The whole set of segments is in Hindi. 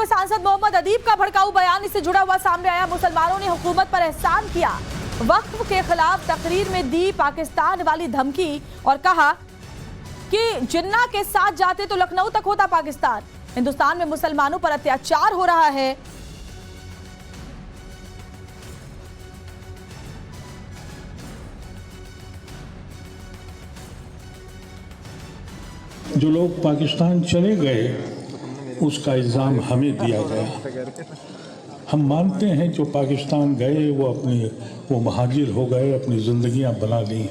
पूर्व सांसद मोहम्मद अदीब का भड़काऊ बयान, इससे जुड़ा हुआ सामने आया। मुसलमानों ने हुकूमत पर एहसान किया, वक्फ के खिलाफ तकरीर में दी पाकिस्तान वाली धमकी और कहा कि जिन्ना के साथ जाते तो लखनऊ तक होता पाकिस्तान। हिंदुस्तान में मुसलमानों पर अत्याचार हो रहा है। जो लोग पाकिस्तान चले गए उसका इल्ज़ाम हमें दिया गया। हम मानते हैं जो पाकिस्तान गए वो महाजिर हो गए, अपनी ज़िंदगियां बना ली,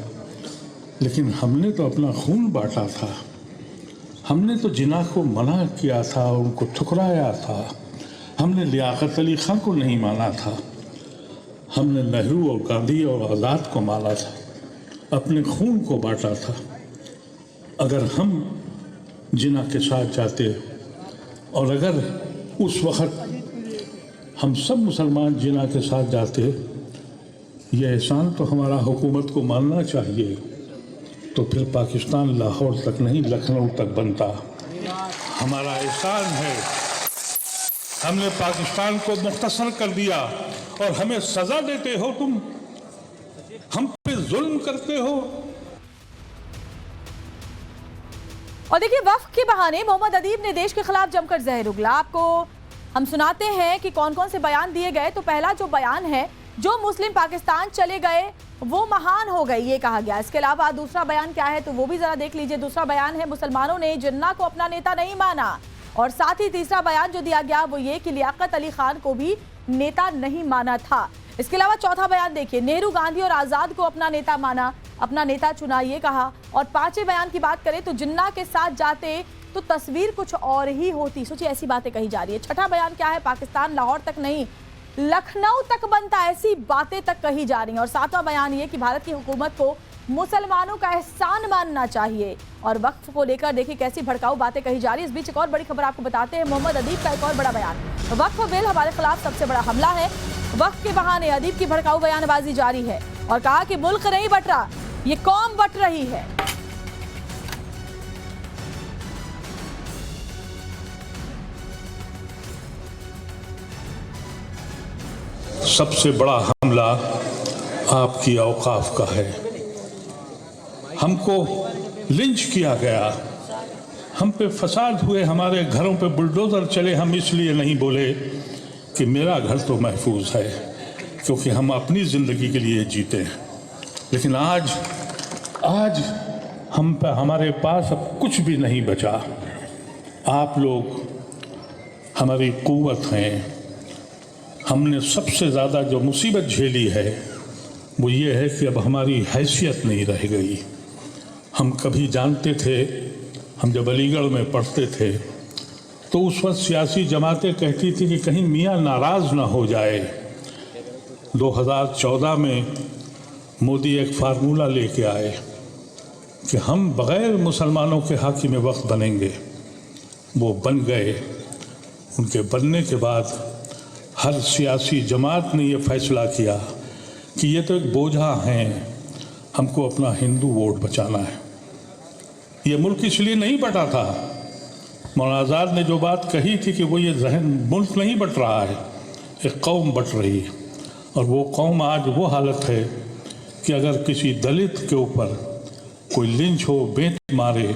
लेकिन हमने तो अपना खून बांटा था। हमने तो जिन्ना को मना किया था, उनको ठुकराया था। हमने लियाकत अली खां को नहीं माना था। हमने नेहरू और गांधी और आज़ाद को माना था, अपने खून को बांटा था। अगर हम जिन्ना के साथ जाते और अगर उस वक़्त हम सब मुसलमान जिन्ना के साथ जाते, यह एहसान तो हमारा हुकूमत को मानना चाहिए। तो फिर पाकिस्तान लाहौर तक नहीं लखनऊ तक बनता। हमारा एहसान है, हमने पाकिस्तान को मुख्तसर कर दिया और हमें सज़ा देते हो तुम, हम पे जुल्म करते हो। और देखिए, वक्फ के बहाने मोहम्मद अदीब ने देश के खिलाफ जमकर जहर उगला। आपको हम सुनाते हैं कि कौन कौन से बयान दिए गए। तो पहला जो बयान है, जो मुस्लिम पाकिस्तान चले गए वो महान हो गए, ये कहा गया। इसके अलावा दूसरा बयान क्या है तो वो भी जरा देख लीजिए। दूसरा बयान है, मुसलमानों ने जिन्ना को अपना नेता नहीं माना। और साथ ही तीसरा बयान जो दिया गया वो ये कि लियाकत अली खान को भी नेता नहीं माना था। इसके अलावा चौथा बयान देखिए, नेहरू गांधी और आज़ाद को अपना नेता माना, अपना नेता चुना, ये कहा। और पांचवें बयान की बात करें तो जिन्ना के साथ जाते तो तस्वीर कुछ और ही होती। सोचिए, ऐसी बातें कही जा रही है। छठा बयान क्या है, पाकिस्तान लाहौर तक नहीं लखनऊ तक बनता, ऐसी बातें तक कही जा रही हैं। और सातवां बयान ये कि भारत की हुकूमत को मुसलमानों का एहसान मानना चाहिए। और वक्फ को लेकर देखिए कैसी भड़काऊ बातें कही जा रही है। इस बीच एक और बड़ी खबर आपको बताते हैं, मोहम्मद अदीब का एक और बड़ा बयान। वक्फ बिल हमारे खिलाफ सबसे बड़ा हमला है। वक्फ के बहाने अदीब की भड़काऊ बयानबाजी जारी है और कहा कि मुल्क नहीं बट रहा, ये कौम बट रही है। सबसे बड़ा हमला आपकी औकाफ का है। हमको लिंच किया गया, हम पे फसाद हुए, हमारे घरों पे बुलडोजर चले। हम इसलिए नहीं बोले कि मेरा घर तो महफूज है, क्योंकि हम अपनी ज़िंदगी के लिए जीते हैं। लेकिन आज हम पे हमारे पास अब कुछ भी नहीं बचा। आप लोग हमारी क़ुव्वत हैं। हमने सबसे ज़्यादा जो मुसीबत झेली है वो ये है कि अब हमारी हैसियत नहीं रह गई। हम कभी जानते थे, हम जब अलीगढ़ में पढ़ते थे तो उस वक्त सियासी जमातें कहती थी कि कहीं मियाँ नाराज़ ना हो जाए। 2014 में मोदी एक फार्मूला लेके आए कि हम बग़ैर मुसलमानों के हाकिम वक्त बनेंगे। वो बन गए। उनके बनने के बाद हर सियासी जमात ने ये फैसला किया कि ये तो एक बोझा हैं, हमको अपना हिंदू वोट बचाना है। ये मुल्क इसलिए नहीं बटा था। मौलाना आज़ाद ने जो बात कही थी कि वो ये जहन मुल्क नहीं बट रहा है, एक कौम बट रही है। और वो कौम आज वो हालत है कि अगर किसी दलित के ऊपर कोई लिंच हो, बेंत मारे,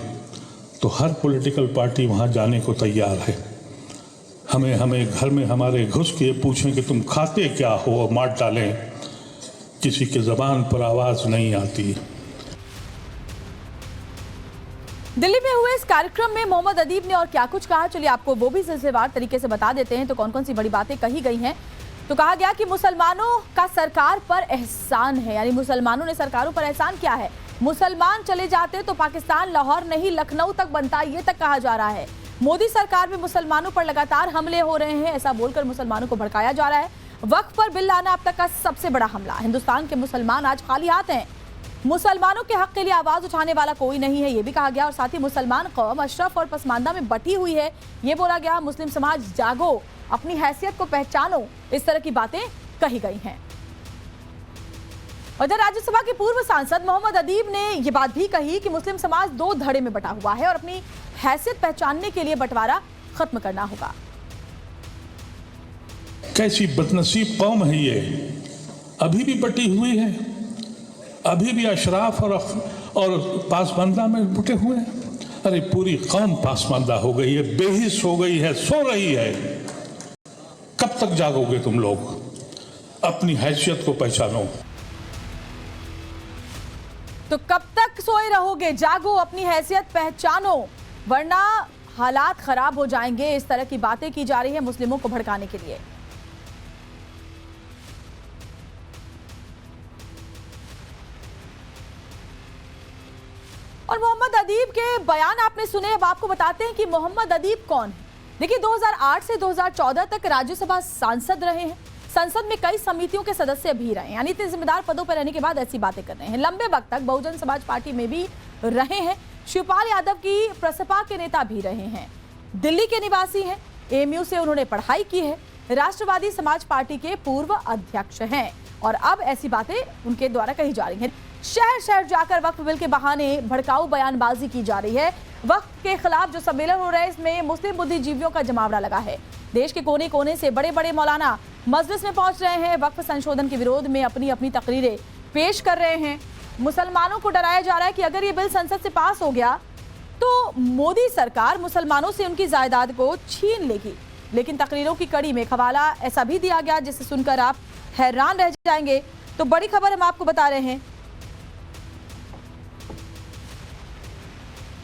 तो हर पॉलिटिकल पार्टी वहाँ जाने को तैयार है। हमें घर में हमारे घुस के पूछें कि तुम खाते क्या हो और मार डालें, किसी के ज़बान पर आवाज़ नहीं आती। दिल्ली में हुए इस कार्यक्रम में मोहम्मद अदीब ने और क्या कुछ कहा, चलिए आपको वो भी सिलसिलेवार तरीके से बता देते हैं। तो कौन कौन सी बड़ी बातें कही गई हैं। तो कहा गया कि मुसलमानों का सरकार पर एहसान है, यानी मुसलमानों ने सरकारों पर एहसान किया है। मुसलमान चले जाते तो पाकिस्तान लाहौर नहीं लखनऊ तक बनता, ये तक कहा जा रहा है। मोदी सरकार में मुसलमानों पर लगातार हमले हो रहे हैं, ऐसा बोलकर मुसलमानों को भड़काया जा रहा है। वक्फ पर बिल लाना अब तक का सबसे बड़ा हमला। हिंदुस्तान के मुसलमान आज खाली हाथ हैं। मुसलमानों के हक के लिए आवाज उठाने वाला कोई नहीं है, ये भी कहा गया। और साथ ही मुसलमान कौम अशरफ और पसमानदा में बटी हुई है, ये बोला गया। मुस्लिम समाज जागो, अपनी हैसियत को पहचानो, इस तरह की बातें कही गई हैं। उधर राज्यसभा के पूर्व सांसद मोहम्मद अदीब ने यह बात भी कही कि मुस्लिम समाज दो धड़े में बटा हुआ है और अपनी हैसियत पहचानने के लिए बंटवारा खत्म करना होगा। कैसी बदनसीब कौम है ये, अभी भी बटी हुई है, अभी भी अशराफ और पासमानदा में बटे हुए हैं। अरे पूरी कौम पासमानदा हो गई है, बेहिस हो गई है, सो रही है। कब तक जागोगे तुम लोग? अपनी हैसियत को पहचानो। तो कब तक सोए रहोगे? जागो, अपनी हैसियत पहचानो, वरना हालात खराब हो जाएंगे। इस तरह की बातें की जा रही है मुस्लिमों को भड़काने के लिए। और मोहम्मद अदीब के बयान आपने सुने। अब आपको बताते हैं कि मोहम्मद अदीब कौन है। देखिए, 2008 से 2014 तक राज्यसभा सांसद रहे हैं, संसद में कई समितियों के सदस्य भी रहे हैं, यानी इतने जिम्मेदार पदों पर रहने के बाद ऐसी बातें कर रहे हैं। लंबे वक्त तक बहुजन समाज पार्टी में भी रहे हैं, शिवपाल यादव की प्रसपा के नेता भी रहे हैं, दिल्ली के निवासी हैं, एएमयू से उन्होंने पढ़ाई की है, राष्ट्रवादी समाज पार्टी के पूर्व अध्यक्ष हैं और अब ऐसी बातें उनके द्वारा कही जा रही हैं। शहर शहर जाकर वक्फ बिल के बहाने भड़काऊ बयानबाजी की जा रही है। वक्फ के खिलाफ जो सम्मेलन हो रहा है, इसमें मुस्लिम बुद्धिजीवियों का जमावड़ा लगा है। देश के कोने कोने से बड़े बड़े मौलाना मजलिस में पहुंच रहे हैं, वक्फ संशोधन के विरोध में अपनी अपनी तकरीरें पेश कर रहे हैं। मुसलमानों को डराया जा रहा है कि अगर ये बिल संसद से पास हो गया तो मोदी सरकार मुसलमानों से उनकी जायदाद को छीन लेगी। लेकिन तकरीरों की कड़ी में हवाला ऐसा भी दिया गया जिसे सुनकर आप हैरान रह जाएंगे। तो बड़ी खबर हम आपको बता रहे हैं।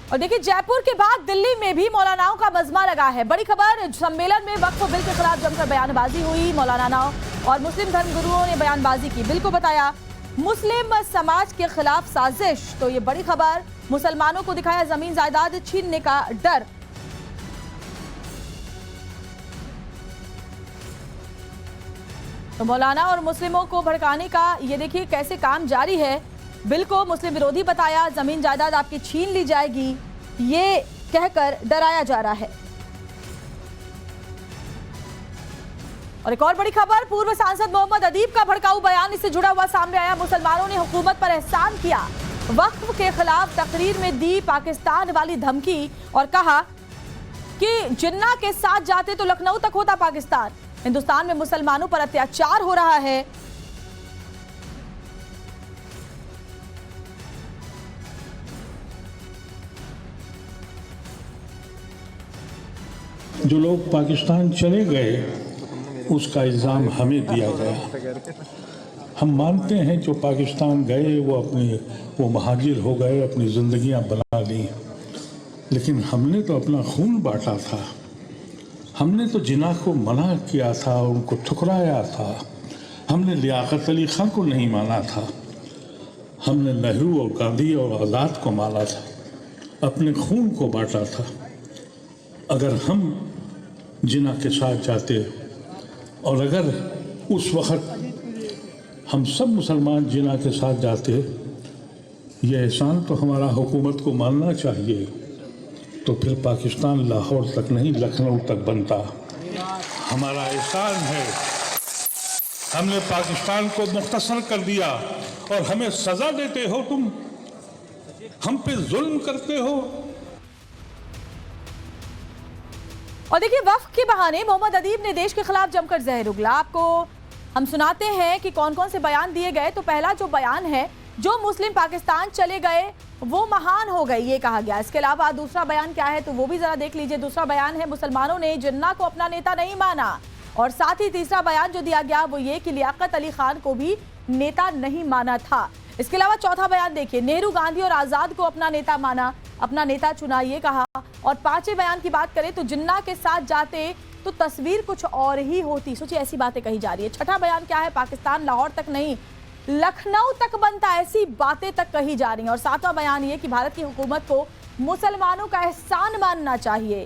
और देखिए, जयपुर के बाद दिल्ली में भी मौलानाओं का मजमा लगा है। बड़ी खबर, सम्मेलन में वक्फ बिल के खिलाफ जमकर बयानबाजी हुई। मौलानाओं और मुस्लिम धर्मगुरुओं ने बयानबाजी की। बिल को बताया मुस्लिम समाज के खिलाफ साजिश। तो ये बड़ी खबर, मुसलमानों को दिखाया जमीन जायदाद छीनने का डर। तो मौलाना और मुस्लिमों को भड़काने का ये देखिए कैसे काम जारी है। बिल को मुस्लिम विरोधी बताया, जमीन जायदाद आपकी छीन ली जाएगी, ये कहकर डराया जा रहा है। और एक और बड़ी खबर, पूर्व सांसद मोहम्मद अदीब का भड़काऊ बयान, इससे जुड़ा हुआ सामने आया। मुसलमानों ने हुकूमत पर एहसान किया, वक्फ के खिलाफ तकरीर में दी पाकिस्तान वाली धमकी और कहा कि जिन्ना के साथ जाते तो लखनऊ तक होता पाकिस्तान। हिंदुस्तान में मुसलमानों पर अत्याचार हो रहा है। जो लोग पाकिस्तान चले गए उसका इल्ज़ाम हमें दिया गया। हम मानते हैं जो पाकिस्तान गए वो महाजिर हो गए, अपनी ज़िंदगियां बना ली, लेकिन हमने तो अपना खून बांटा था, हमने तो जिना को मना किया था, उनको ठुकराया था, हमने लियाकत अली खान को नहीं माना था, हमने नेहरू और गांधी और आज़ाद को माना था, अपने खून को बांटा था। अगर हम जिना के साथ जाते और अगर उस वक़्त हम सब मुसलमान जिना के साथ जाते, ये एहसान तो हमारा हुकूमत को मानना चाहिए। तो फिर पाकिस्तान लाहौर तक नहीं लखनऊ तक बनता। हमारा एहसान है, हमने पाकिस्तान को मुख्तसर कर दिया और हमें सज़ा देते हो, तुम हम पे जुल्म करते हो। और देखिए, वक्फ के बहाने मोहम्मद अदीब ने देश के खिलाफ जमकर जहर उगला। आपको हम सुनाते हैं कि कौन कौन से बयान दिए गए। तो पहला जो बयान है, जो मुस्लिम पाकिस्तान चले गए वो महान हो गए, ये कहा गया। इसके अलावा दूसरा बयान क्या है तो वो भी जरा देख लीजिए। दूसरा बयान है, मुसलमानों ने जिन्ना को अपना नेता नहीं माना। और साथ ही तीसरा बयान जो दिया गया वो ये कि लियाकत अली खान को भी नेता नहीं माना था। इसके अलावा चौथा बयान देखिए, नेहरू गांधी और आज़ाद को अपना नेता माना, अपना नेता चुना, ये कहा। और पांचवें बयान की बात करें तो जिन्ना के साथ जाते तो तस्वीर कुछ और ही होती। सोचिए, ऐसी बातें कही जा रही है। छठा बयान क्या है, पाकिस्तान लाहौर तक नहीं लखनऊ तक बनता, ऐसी बातें तक कही जा रही हैं। और सातवां बयान ये कि भारत की हुकूमत को मुसलमानों का एहसान मानना चाहिए।